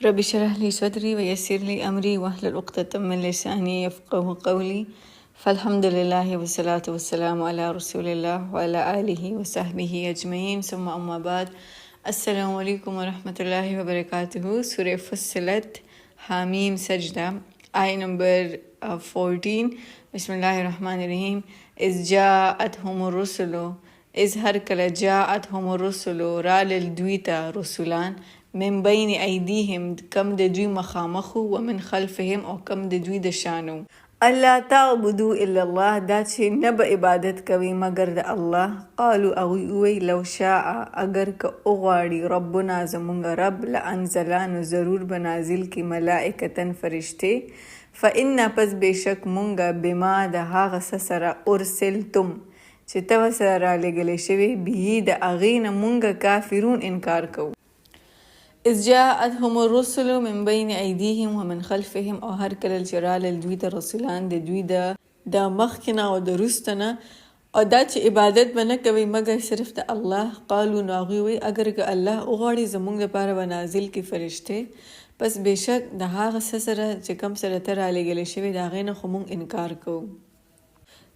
رب اشرح لي صدري ويسر لي أمري واحلل عقدة من لساني يفقه قولي. فالحمد لله والصلاة والسلام على رسول الله وعلى آله وصحبه أجمعين ثم أما بعد. السلام عليكم ورحمة الله وبركاته. سورة فصلت حاميم سجدة آية نمبر 14. بسم الله الرحمن الرحيم. إذ جاءتهم الرسل إذ هركل جاءتهم الرسل رال دویتا رسولان من بین ایدیهم کم د دوی مخامخو ومن خلفهم او کم د دوی د شانو. الله تعبدو الا الله دا چې نه به عبادت کوي مگر د الله. قالو اغوی اوی لو شاء اگر که اغواړي ربنا زمونږ رب لانزلا نو ضرور به نازل کی ملائکتن فرشته. فإنا پس بشک مونږ بما د هغه څه سره ارسلتم چې ته سره را لېږلی شوي به د هغې نه مونږ کافرون انکار کوو. إذ جاءتهم الرسل من بين أيديهم ومن خلفهم او هر کله چې راغلل دوی ته رسولان د دوی د مخکې نه او د وروسته نه او دا چې عبادت به نه کوي مګر صرف د الله. قالو نو هغوی وایي اگر که الله وغواړي زموږ لپاره به نازل کړي فرشتې پس بېشک د هغه څه سره چې کوم سره ته رالیږلی شوي د هغې نه خو موږ انکار کوو.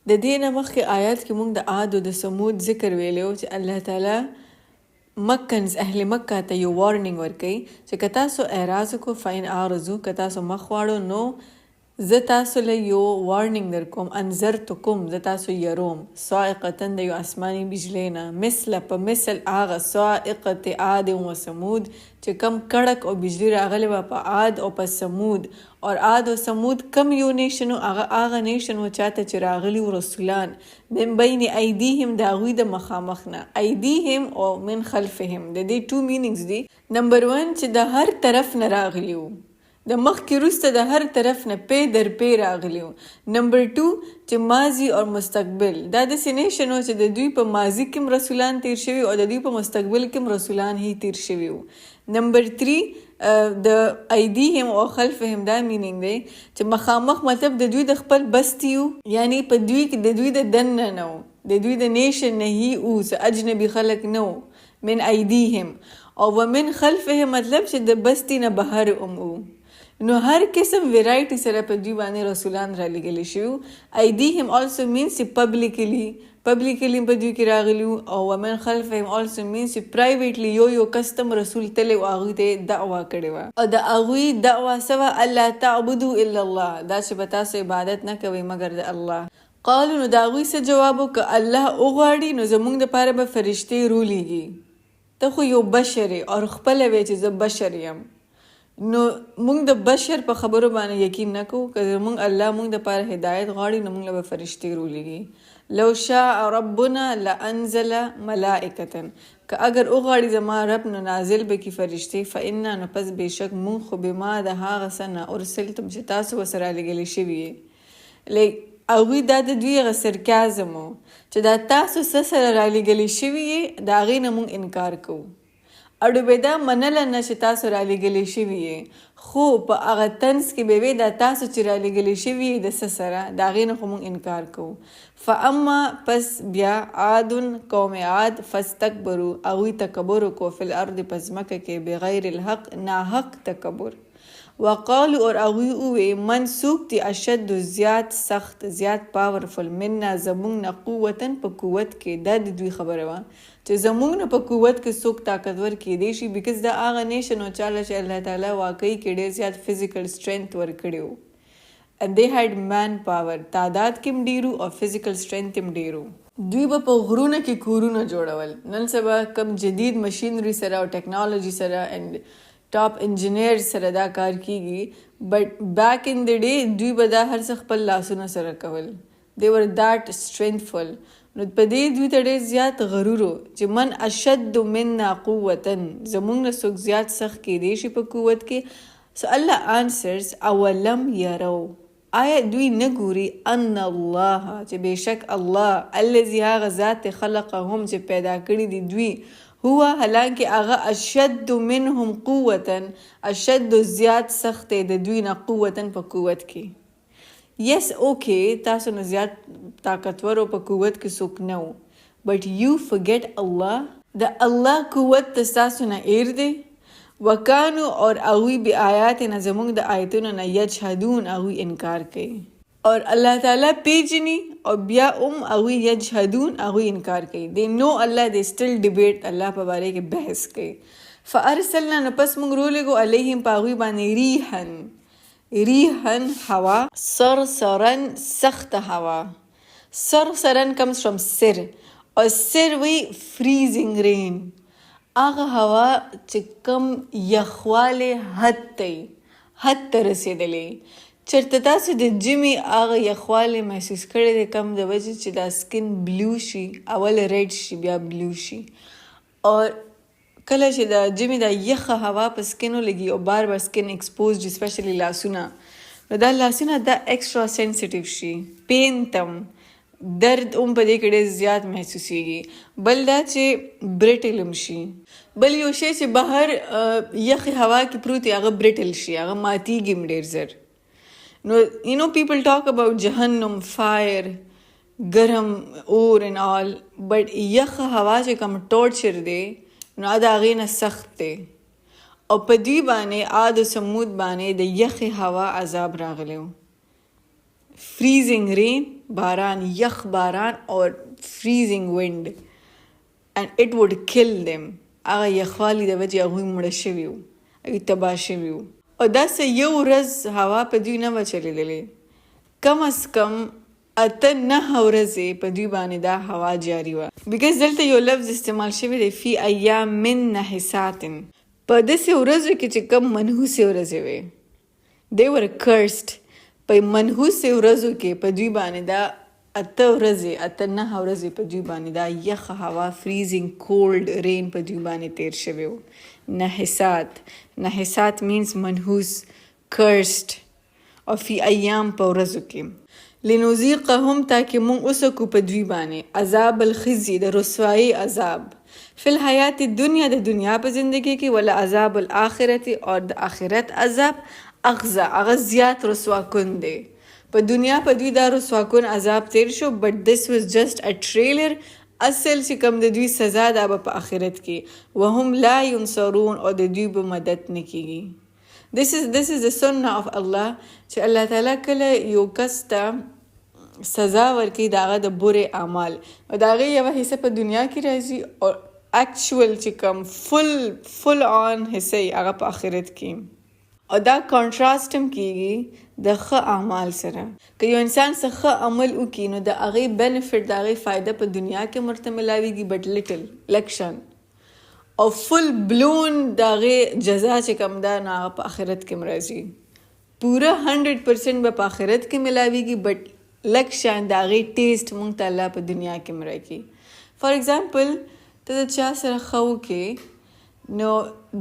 د دې نه مخکې آیات کې موږ د عاد او د ثمود ذکر ویلی و چې الله تعالی مکنز اهل مکه ته یو وارننګ ورکوي چې که تاسو اعراض کو فاین اعرضو که تاسو مخ واړو نو زه تاسو له یو وارننګ در کوم انذرتکم زه تاسو یروم صاعقة د یو آسماني بجلی نه مثل په مثل هغه صاعقة عاد و ثمود چې کم کڑک او بجلی راغلی وه په عاد او په ثمود. اور عاد و ثمود کم یو نیشن و هغه نیشن و چاته چې راغلي و رسولان من بین ایدیهم د هغوی د مخامخ نه ایدیهم او من خلفهم. د دې 2 مینینګز دي. نمبر 1 چې د هر طرف نه راغلی و د مخکې وروسته د هر طرف نه پی در پی راغلی و. نمبر 2 چې ماضي او مستقبل دا داسې نیشن و چې د دوی په ماضي کې رسولان تیر شوي او د دوی په مستقبل کې رسولان هی تیر شوي و. نمبر 3 د ایدیهم او خلفهم دا مینینګ دی چې مخامخ مطلب د دوی د خپل بستی و یعنی په دوی کې د دوی د دن نه و د دوی د نیشن نه هی او اجنبي خلق نه و من ایدیهم او ومن خلفهم مطلب چې د بستی نه بهر او نو هر قسم ویرایټي سره په دوی باندې رسولان را لېږلی شوي. ایدیهم also means publicly په دوی کې راغلي او ومن خلفهم also means privately یو کستم رسول تلی او هغوی ته دعوه کړې وه او د هغوی دعوه څه وه الله تعبدو الا الله دا چې به تاسو عبادت نه کوئ مګر د الله. قالو نو د هغوی څه جواب و که الله وغواړي نو زموږ دپاره به فرشتې رولیږي. ته خو یو بشر یې او خپله وی چې زه بشر یم نو مونږ د بشر په خبرو باندې یقین نه کوو. که زمونږ الله مونږ دپاره هدایت غواړي نو مونږ له به فرشتې رولیږي. لو شاء ربنا لانزل ملائکة که اگر وغواړي زما رب نو نازل به کړي فرشتې. فإنا نو پس بېشک مونږ خو بما د هغه څه نه ارسلتم چې تاسو ورسره رالیږلی شوي یې. هغوی دا د دوی هغه سرکازم و چې دا تاسو څه سره رالیږلی شوي یې د هغې نه مونږ انکار کوو. اړو به دا منله نه چې تاسو رالیږلی شوي یې خو په هغه طنز کې به وی دا تاسو چې رالیږلی شوي یې د څه سره د هغې نه خو موږ انکار کوو. فاما پس بیا عادن قوم عاد فاستکبرو هغوی تکبر وکړو فی الارض په ځمکه کې بغیر الحق ناحق تکبر. وقالو اور هغوی ووی من څوک دی اشد زیات سخت زیات پاورفل منا زمونږ نه قوتن په قوت کې. دا د دوی خبره وه چې زمونږ نه په قوت کې څوک طاقتور کیدی شي بیکاز دا هغه نیشن و چاله چې الله تعالی واقعي کې ډېر زیات فزیکل سټرینث ورکړی و. and they had man power تعداد کې هم ډېرو او فزیکل سټرینث هم ډېرو. دوی به په غرونه کې کورونه جوړول. نن سبا کم جدید مشینری سره او ټیکنالوژي سره and ټاپ انجینیر سره دا کار کیږي بٹ بیک ان د ډے دوی به دا هر څه خپل لاسونه سره کول. they were that strengthful. نو په دې دوی ته ډېر زیات غرور و چې من اشد منا قوتن زمونږ نه څوک زیات سخت کیدی شي په قوت کې. so Allah answers اولم یرو آیا دوی نه ګوري ان الله چې بېشک الله الذي هغه ذات خلقهم چې پیدا کړي دي دوی هو حالانکه هغه اشد منهم قوتن اشد زیات سخت د دوی نه قوتن په قوت کې. یس اوکې تاسو نه زیات طاقتور او په قوت کې څوک نه و بٹ یو forget الله د الله قوت تاسو نه ایر دی وکانو اور اغوی بی آیاتنا زمونږ د آیتونو نه یجحدون اغوی انکار کوي. اور الله تعالی پیجنی اور بیا اغوی یجحدون اغوی انکار کوي. they know Allah, they still debate الله په باره کې بحث کوي. فارسلنا نو پس مونږ رولېږو علیهم په اغوی باندې ریحن هوا صرصرن سخت هوا. صرصرن comes from سر اور سر وی freezing rain. هغه هوا چې کم یخواله حد ته رسېدلی. چېرته تاسو د ژمي هغه یخواله محسوس کړی دی کم د وجې چې دا سکن بلو شي، اول ریډ شي بیا بلو شي. اور کله چې د ژمي دا یخه هوا په سکن ولګي او بار بار سکن ایکسپوزډ اسپیشلی لاسونه، نو دا لاسونه دا ایکسټرا سینسیټیو شي، پین تم درد په دې کې ډېر زیات محسوسیږي. بل دا چې برټل شي. بل یو شی چې بهر یخې هوا کې پروت وي هغه برټل شي، هغه ماتیږي ډېر زر. نو people talk about جهنم، فایر، ګرم اور and all، بٹ یخ هوا چې کوم ټورچر دی نو دا هغې نه سخت دی. او په دوی باندې عاد و ثمود باندې د یخې هوا عذاب راغلی و. freezing rain، باران، یخ باران اور freezing wind and it would kill them. هغه یخوالی د وجې هغوی مړه شوي وو، هغوی تباه شوي وو. او داسې یو ورځ هوا په دوی نه وه چلېدلې، کم از کم 8-9 ورځې په دوی باندې دا هوا جاري وه. بیکاز دلته یو لفظ استعمال شوی دی فی ایام من نحسات، په داسې ورځو کې چې کم منحوسې ورځې وې. they were cursed. په منحوسې ورځو کې په دوی باندې دا 8-9 ورځې په دوی باندې دا یخ هوا freezing cold rain په دوی باندې تیر شوی و. نحسات means منحوس، cursed. او فی ایام په ورځو کې لنذیقهم تاکہ مونږ وسکو په دوی باندې عذاب الخزي د رسوایی عذاب فی الحیات الدنیا د دنیا په زندگی کې، ولا عذاب الاخرت اور د آخرت عذاب اغزا هغه زیات رسوا کن دی. په دنیا په دوی دا رسوا کن عذاب تیر شو، بٹ this was just a trailer. اصل چې کوم د دوی سزا دا به په آخرت کې وهم لا ینصرون او د دوی به مدد نه کیږي. This is the sunnah of Allah چې الله تعالی کله یو کس ته سزا ورکوي د هغه د بورې اعمال او د هغې یوه حصه په دنیا کې راځي او اکچوال چې کوم فل آن حصه یې هغه په آخرت کې. او دا کانټراسټ هم کیږي د ښه اعمال سره. که یو انسان څه ښه عمل وکړي نو د هغې بینیفټ د هغې فایده په دنیا کې ورته ملاویږي، بټ لیټل لکشن او فل بلون د هغې جزا چې کوم ده نو هغه په آخرت کې هم راځي. پوره 100% به په آخرت کې ملاویږي، بټ لکشن د هغې ټیسټ مونږ ته الله په دنیا کې هم راکړي. فار ایگزامپل ته د چا سره ښه وکړې نو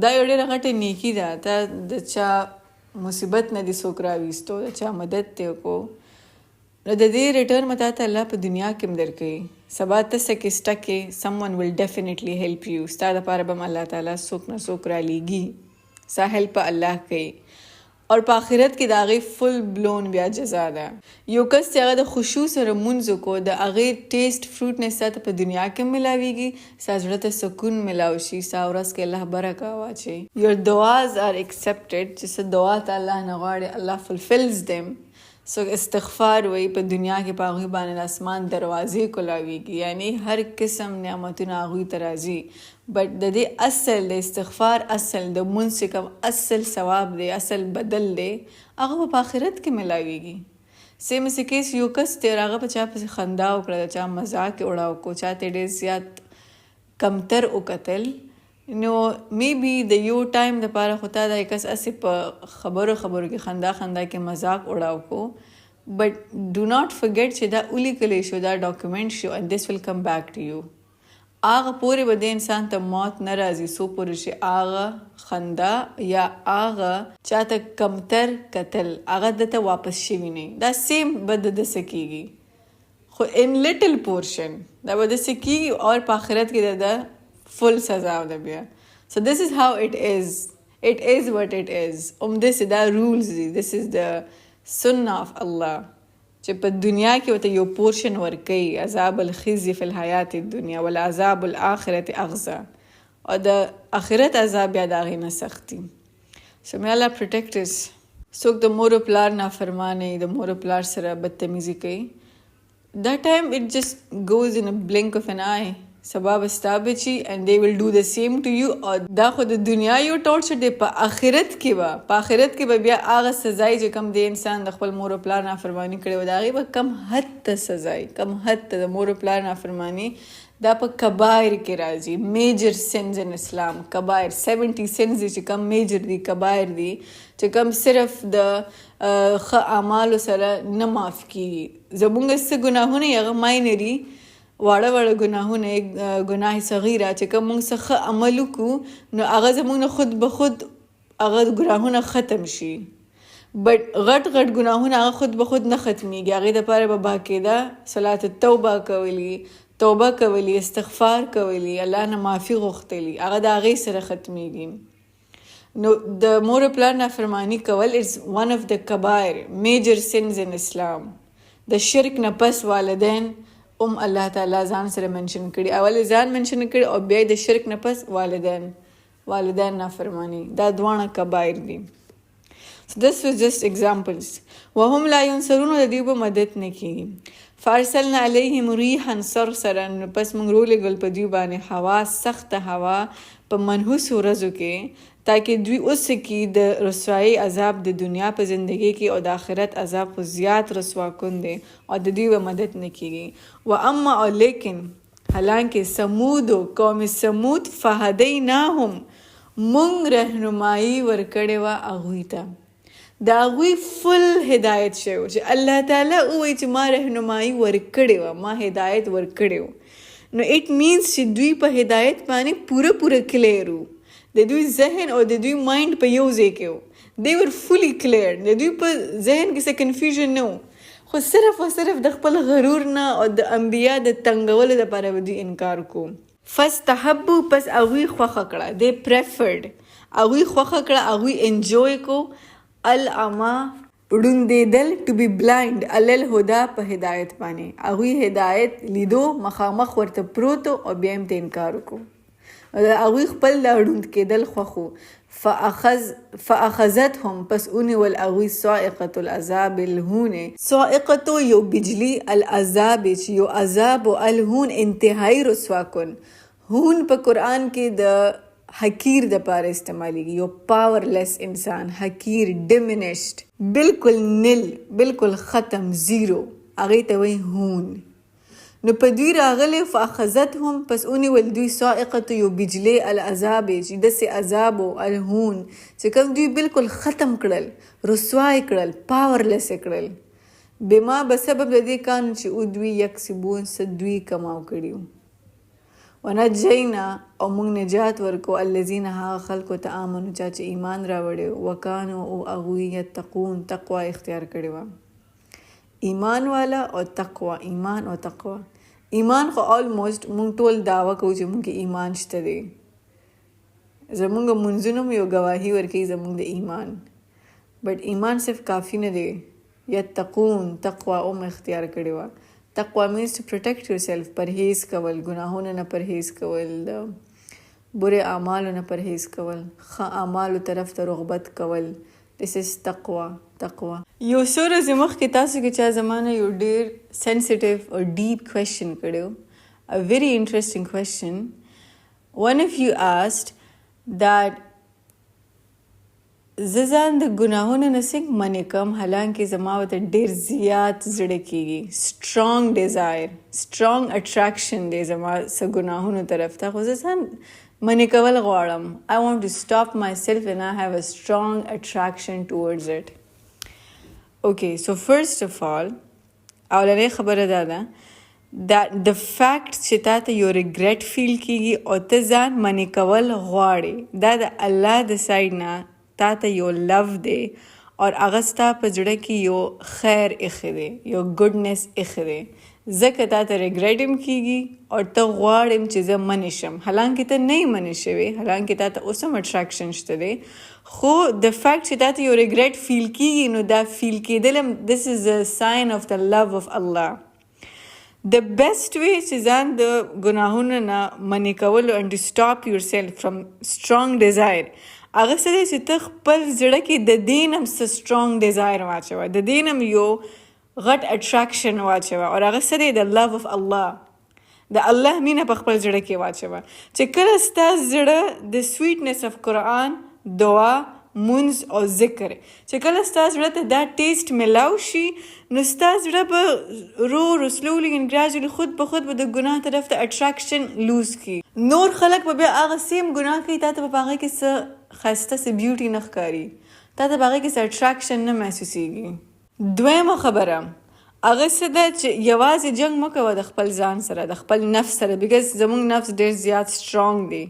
دا یو ډېره غټه نیکي ده. ته د چا مصیبت نه دې څوک راویستو، د چا مدد دې وکړو، نو د دې ریټرن به تا ته الله په دنیا کې هم درکوي. سبا ته څه کې سټک کې someone will definitely help you. ستا دپاره به هم الله تعالی څوک نه څوک رالیږي، ستا هیلپ به الله کوي. اور په آخرت کې د هغې فل بلون بیا جزا ده. یو کس چې هغه د خشوع سره مونځ وکړو د هغې ټیسټ فروټنس ستا ته په دنیا کې هم ملاویږي، ستا زړه ته سکون ملاو شي، ستا ورځ کې الله برکه واچوي. your duas are accepted. چې څه دعا ته الله نه غواړي الله fulfills them. سو استغفار وی په دنیا کې په هغوی باندې د اسمان دروازې کلاویږي، یعنی هر قسم نعمتونه هغوی ته راځي. بٹ د دې اصل د استغفار اصل د مونځ چې کوم اصل ثواب دی، اصل بدل دی، هغه په آخرت کې ملاویږي. سیم اس کیس یو کس دی هغه په چا پسې خندا وکړه، د چا مزاق یې وړاو کو، چا ته ډېر زیات کمتر وکتل، نو میبي د یو ټایم دپاره خو تا دا کس هسې په خبرو کې خندا کې مزاق وړاو کو، بٹ ډو ناٹ فرګیټ چې دا ولیکلی شو، دا ډاکومنټ شو and this will come back to you. هغه پورې به د انسان ته موت نه راځي څو پورې چې هغه خندا یا هغه چاته کمتر کتل هغه دته واپس شوي نه. دا سیم به دسه کیږي خو ان لیټل پورشن دا به دسه کیږي اور په آخرت کې د فل سزا ده بیا. So this is how it is. It is what it is. This is the rules. This is the sunnah of Allah. چې په دنیا کې ورته یو پورشن ورکوي، عذاب الخزي فی الحیات الدنیا ولا عذاب الاخرت اغزا. او د آخرت عذاب بیا د هغې نه سخت دي. So may Allah protect us. څوک د مور و پلار نافرمانه د مور و پلار سره بدتمیزي کوي، that time it just goes in a blink of an eye. سبا بستا بچي and they will do the same to you. او دا خو د دنیا یو ټورچر دی، په آخرت کې به بیا هغه سزای چې کم دی انسان د خپل مور و پلار نافرمانی کړي و د هغې به کم حد ته سزای، کم حد ته د مور و پلار نافرمانی دا په کبایر کې راځي. میجر سینز ان اسلام، کبایر 70 سینز چې کم میجر دي، کبایر دي چې کم صرف د ښه اعمالو سره نه معاف کیږي. زمونږ څه ګناهونه هغه ماینري واړه ګناهونه، ګناه صغیره چې کوم موږ څه عمل وکړو نو هغه زموږ نه خود به خود هغه ګناهونه ختم شي. بټ غټ ګناهونه هغه خود به خود نه ختمیږي. هغې دپاره به باقاعده صلات التوبه کولی، توبه کولی، استغفار کولی، الله نه معافي غوښتلی، هغه د هغې سره ختمیږي. نو د مور پلار نافرمانی کول is one of the کبایر میجر سینز in اسلام. د شرک نه پس والدین الله تعالی ځان سره منشن کړي، اول ځان منشن کړي او بیا د شرک نه پس والدین نافرمانی، دا دواړه کبایر دي. So this was just examples. وهم لا ينصرون، د دوی به مدد نه کیږي. فارسلنا علیهم ریحا صرصرا، پس موږ رولېږل په دوی باندې هوا، سخته هوا په منحوس ورځو کې، تاکہ دوی اوسکي د رسوایی عذاب د دنیا په زندگی کې او د آخرت عذاب خو زیات رسوا کن دی او د دوی به مدد نه کیږي. و اما او لیکن حالانکه سمود و قوم سمود فهدیناهم، مونږ رهنمایي ورکړې وه هغوی ته. د هغوی فل هدایت شوی چې الله تعالی ووایي چې ما رهنمایي ورکړې وه، ما هدایت ورکړی و، نو اټ مینس چې دوی په هدایت باندې پوره کلیر وو. د دوی ذهن او د دوی مایند په یو ځای کې و. they were fully clear. د دوی په ذهن کې څه کنفیوژن نه و، خو صرف او صرف د خپل غرور نه او د انبیا د تنګولو دپاره به دوی انکار کو. فاستحبوا، پس هغوی خوښه کړه، they preferred، هغوی خوښه کړه، هغوی انجوی کو العما ړوندېدل، to be blind علی الهدى، په هدایت باندې. هغوی هدایت لیدو، مخامخ ورته پروت او بیا هم ته انکار وکړو. هغوی خپل دا ړوند کېدل خوښ و. فاخذتهم، پس ونیول هغوی صاعقة العذاب الهون، صاعقة یو بجلی، العذاب چې یو عذاب، و الهون انتهایی رسوا کن. هون په قرآن کې د حقیر د پاره استعمالیږي، یو پاورلیس انسان، حقیر، ډیمینشډ، بالکل نل، بالکل ختم، زیرو، هغې ته وایي هون. نو په دوی راغلی فاخذتهم، پس ونیول دوی صاعقة یو بجلی، العذاب چې داسې عذاب و، الهون چې کوم دوی بالکل ختم کړل، رسوای کړل، پاورلیس کړل، بما بسبب د دې کان چې او دوی یکسبون څه دوی کماو کړي. ونجینا، او موږ نجات ورکو الذین، هغه خلکو ته آمنو چې ایمان راوړی، وکانو او هغوی یتقون، تقوا اختیار کړې وه. ایمان والا او تقوا، ایمان او تقوا. ایمان خو آلموسٹ مونږ ټول دعوه کوو چې مونږ کې ایمان شته دی، زمونږ منځونه مو یو ګواهي ورکوي زمونږ د ایمان، بټ ایمان صرف کافي نه دی. یتقون، تقوا هم اختیار کړې وه. تقوا means to protect yourself، پرهیز کول، گناهونو نه پرهیز کول، د بره اعمالو نه پرهیز کول، ښه اعمالو طرف ته رغبت کول. This is taqwa. یو څو ورځې مخکې تاسو کې چا زمانه یو ډېر سینسیټیو او ډیپ کوېشن کړی و، a very interesting question. One of you asked that زه ځان د ګناهونو نه څنګه منع کړم، حالانکه زما ورته ډېر زیات زړه کېږي، strong desire، strong attraction دی زما څه ګناهونو طرف ته، خو زه ځان منع کول غواړم. I want to stop myself and I have a strong attraction towards it. Okay, so first of all، اولنۍ خبره دا ده that the fact چې تا ته یو regret feel کیږي او ته ځان منع کول غواړې، دا د الله د سایډ نه تا ته یو love دی اور هغه ستا په زړه کې یو خیر ایښی دی، یو ګډنس ایښی دی، ځکه تا ته ریګریټ هم کیږي او ته غواړې چې زه منع شم، حالانکه ته نه یې منع شوې، حالانکه تا ته اوس هم اټراکشن شته دی، خو د فیکټ چې تا ته یو ریګریټ فیل کیږي نو دا فیل کېدل هم this is a sign of the love of Allah. The best way چې ځان د ګناهونو نه منع کولو and to stop yourself from strong desire هغه څه دی چې ته خپل زړه کې د دې نه څه strong desire واچوه، د دې نه یو غټ attraction واچوه او هغه څه دی د love of Allah، د الله مینه په خپل زړه کې واچوه چې کله ستا زړه د sweetness of قرآن، دعا، مونز او ذکر چې کله ستا زړه ته دا ټیسټ ملاو شي نو ستا زړه به رو سلولی and gradually خود به خود به د ګناه طرف ته اټراکشن لوز کی. نور خلک به بیا هغه سیم ګناه کوي، تا ته په هغه کې څه ښایسته څه بیوټي نه ښکاري، تا ته په هغه کې څه اټراکشن نه محسوسیږي. دویمه خبره هغه څه ده چې یوازې جنګ مه کوه د خپل ځان سره، د خپل نفس سره، بیکاز زموږ نفس ډېر زیات سټرانګ دی.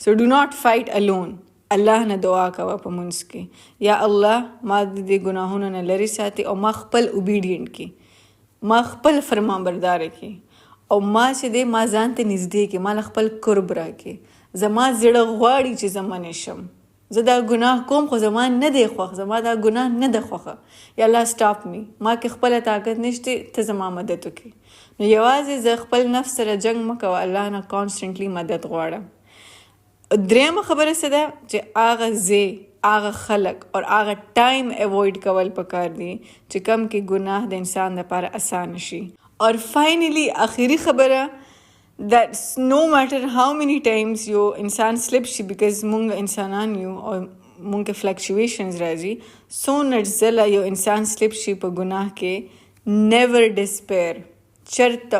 سو ډو ناٹ فایټ الون. الله نه دعا کوه په منځ کې، یا الله ما د دې ګناهونو نه لرې ساتي او ما خپل اوبیډینټ کی، ما خپل فرمانبرداره کی او ما چې دی ما ځان ته نږدې کی، ما له خپل قرب راکې، زما زړه غواړي چې زه منې شم، زه دا ګناه کوم خو زما نه دی خوښ، زما دا ګناه نه ده خوښه، یا الله سټاپ می، ما کې خپله طاقت نشته، ته زما مدد وکړي. نو یوازې زه خپل نفس سره جنګ مه کوه، الله نه کانسټنټلی مدد غواړه. دریمه خبره څه ده چې هغه ځای، هغه خلک او هغه ټایم اوایډ کول پکار دي چې کم کې ګناه د انسان لپاره اسانه شي. اور فائنلی آخري خبره that no matter how many times یو انسان سلپ شي، بیکاز مونږ انسانان یو او مونږ کې فلکچویشنز راځي، څونه ځله یو انسان سلپ شي په ګناه کې، never despair، چرته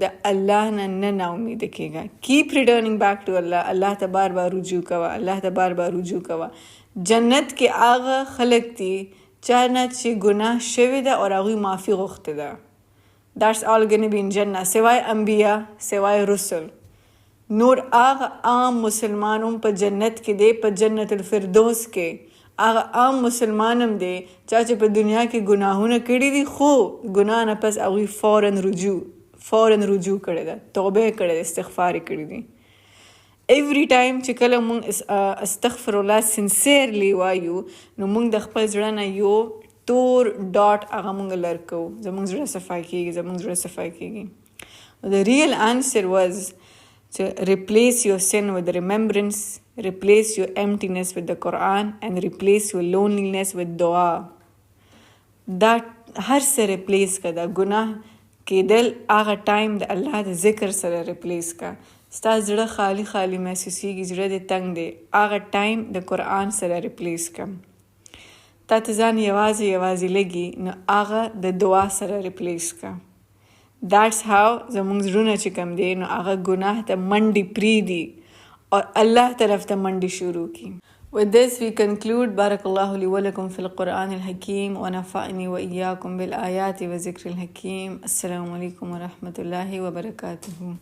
د الله نه نا امیده کېږه. کیپ ریټرننګ بیک ټو الله، الله ته بار بار رجوع کوه، الله ته بار بار رجوع کوه. جنت کې هغه خلک دي چا نه چې ګناه شوې ده او هغوی معافي غوښتې ده. That's all gonna be in جنه، سوای انبیا، سوای رسل. نور هغه عام مسلمان هم په جنت کې دی، په جنت الفردوس کې. هغه عام مسلمان هم دی چا چې په دنیا کې ګناهونه کړي دي، خو ګناه نه پس هغوی فوراً رجوع کړی ده، توبه کړی ده، استغفار کړی دي. ایوری ټایم چې کله مونږ استغفر الله سنسیرلی وایو نو مونږ د خپل زړه نه یو تور ډاټ هغه مونږ لر کوو، زمونږ زړه صفا کېږي. The real answer was to replace your sin with remembrance, replace your emptiness with the Quran and replace your loneliness with dua. That هر څه replace کا، دا ګناه کېدل هغه ټایم د الله د ذکر سره replace کا. ستا زړه خالی محسوسیږي، زړه دې تنګ دی، هغه ټایم د قرآن سره replace کا. تا ته ځان یوازې لګي نو هغه د دعا سره replace کا. That's how زمونږ زړونه چې کم دی نو هغه ګناه ته منډې پریږدي او الله طرف ته منډې شروع کی. With this we conclude. بارك الله لي ولكم في القرآن الحكيم ونفعني وإياكم بالآيات وذكر الحكيم. السلام عليكم ورحمة الله وبركاته.